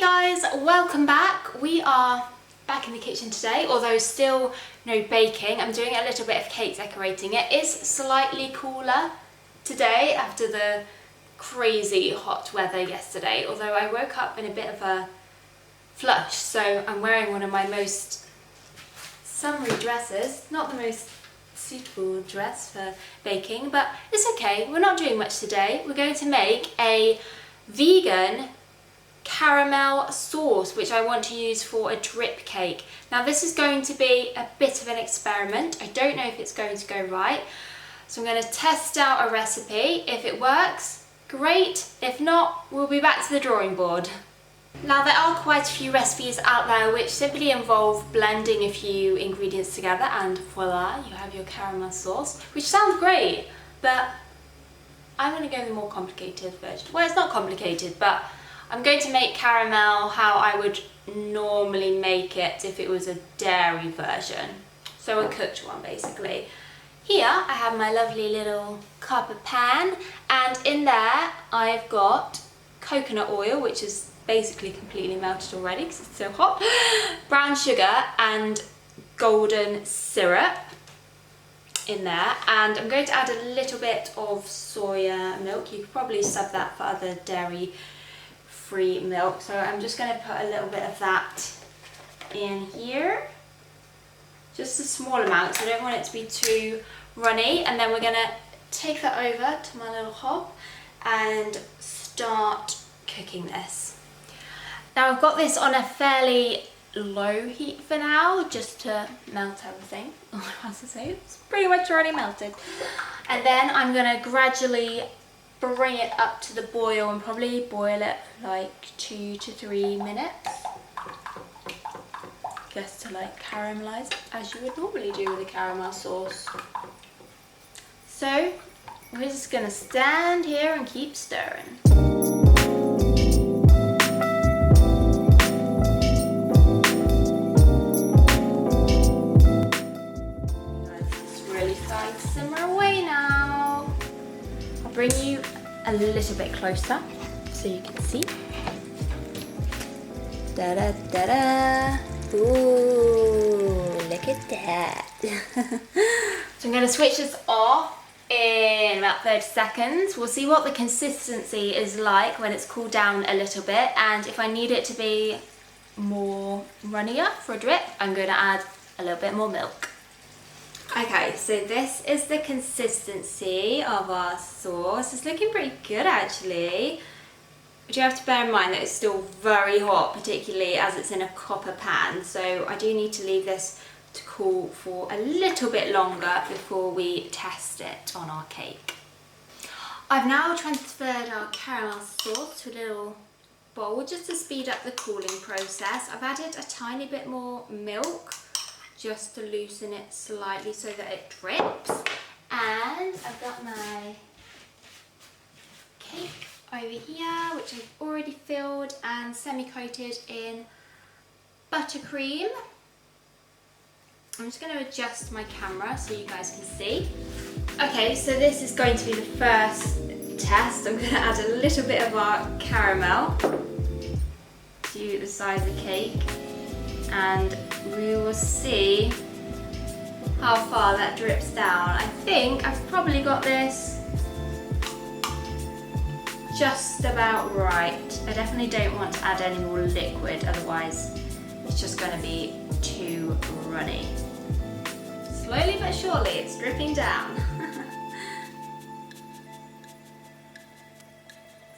Hey guys, welcome back. We are back in the kitchen today, although still no baking. I'm doing a little bit of cake decorating. It is slightly cooler today after the crazy hot weather yesterday, although I woke up in a bit of a flush, so I'm wearing one of my most summery dresses. Not the most suitable dress for baking, but it's okay. We're not doing much today. We're going to make a vegan caramel sauce, which I want to use for a drip cake. Now this is going to be a bit of an experiment. I don't know if it's going to go right, so I'm going to test out a recipe. If it works, great. If not, we'll be back to the drawing board. Now there are quite a few recipes out there which simply involve blending a few ingredients together and voila, you have your caramel sauce, which sounds great, but I'm going to go the more complicated version. Well, it's not complicated, but I'm going to make caramel how I would normally make it if it was a dairy version. So a cooked one, basically. Here I have my lovely little copper pan, and in there I've got coconut oil, which is basically completely melted already because it's so hot, brown sugar and golden syrup in there, and I'm going to add a little bit of soya milk. You could probably sub that for other dairy free milk, so I'm just going to put a little bit of that in here, just a small amount, so I don't want it to be too runny. And then we're going to take that over to my little hob and start cooking this. Now I've got this on a fairly low heat for now, just to melt everything. Oh, I was to say, it's pretty much already melted. And then I'm going to gradually bring it up to the boil and probably boil it for like 2 to 3 minutes, just to like caramelize it, as you would normally do with a caramel sauce. So we're just going to stand here and keep stirring. It's really starting to simmer away now. I'll bring you a little bit closer so you can see. Da da da da. Ooh, look at that. So I'm going to switch this off in about 30 seconds. We'll see what the consistency is like when it's cooled down a little bit, and if I need it to be more runnier for a drip, I'm going to add a little bit more milk. Okay, so this is the consistency of our sauce. It's looking pretty good actually. But you have to bear in mind that it's still very hot, particularly as it's in a copper pan. So I do need to leave this to cool for a little bit longer before we test it on our cake. I've now transferred our caramel sauce to a little bowl just to speed up the cooling process. I've added a tiny bit more milk, just to loosen it slightly so that it drips. And I've got my cake over here, which I've already filled and semi-coated in buttercream. I'm just going to adjust my camera so you guys can see. Okay, so this is going to be the first test. I'm going to add a little bit of our caramel to the side of the cake, and we will see how far that drips down. I think I've probably got this just about right. I definitely don't want to add any more liquid, otherwise it's just going to be too runny. Slowly but surely it's dripping down.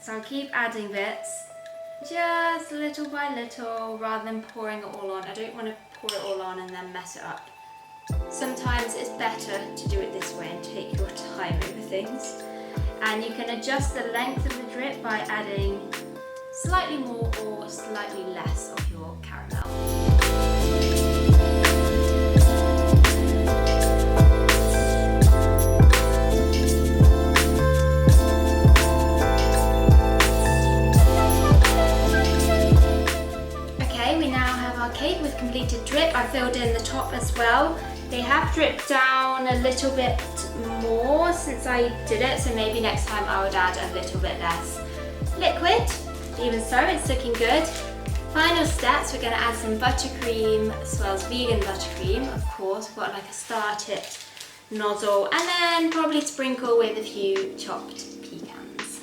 So I'll keep adding bits, just little by little, rather than pouring it all on. I don't want to pour it all on and then mess it up. Sometimes it's better to do it this way and take your time over things. And you can adjust the length of the drip by adding slightly more or slightly less of your caramel. With completed drip, I filled in the top as well. They have dripped down a little bit more since I did it, so maybe next time I would add a little bit less liquid. Even so, it's looking good. Final steps, we're going to add some buttercream, as well as vegan buttercream, of course. We've got like a star tipped nozzle, and then probably sprinkle with a few chopped pecans.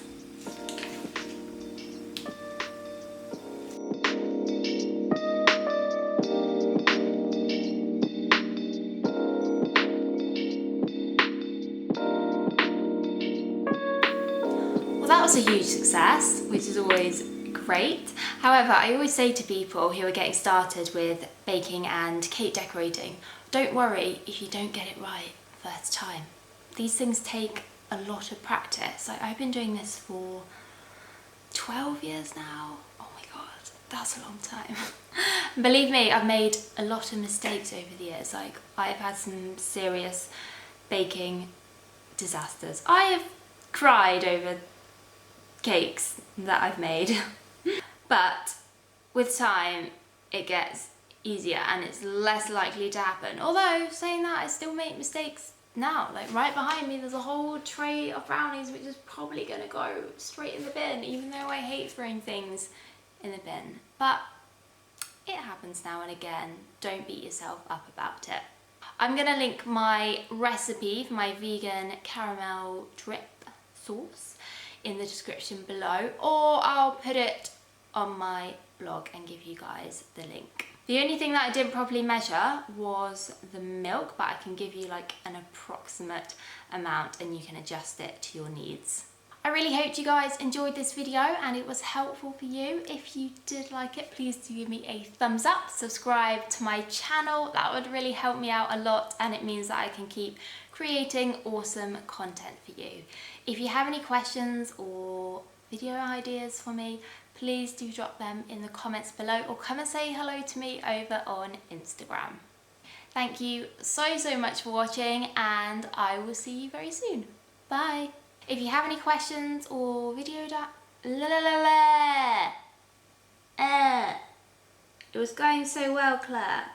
Well, that was a huge success, which is always great. However, I always say to people who are getting started with baking and cake decorating, don't worry if you don't get it right first time. These things take a lot of practice. Like, I've been doing this for 12 years now. Oh my god, that's a long time. Believe me, I've made a lot of mistakes over the years. Like, I've had some serious baking disasters. I have cried over cakes that I've made. But with time, it gets easier and it's less likely to happen. Although, saying that, I still make mistakes now. Like, right behind me, there's a whole tray of brownies which is probably gonna go straight in the bin, even though I hate throwing things in the bin. But it happens now and again. Don't beat yourself up about it. I'm gonna link my recipe for my vegan caramel drip sauce in the description below, or I'll put it on my blog and give you guys the link. The only thing that I didn't properly measure was the milk, but I can give you like an approximate amount and you can adjust it to your needs. I really hope you guys enjoyed this video and it was helpful for you. If you did like it, please do give me a thumbs up, subscribe to my channel. That would really help me out a lot and it means that I can keep creating awesome content for you. If you have any questions or video ideas for me, please do drop them in the comments below or come and say hello to me over on Instagram. Thank you so much for watching and I will see you very soon. Bye! If you have any questions or video it was going so well, Claire.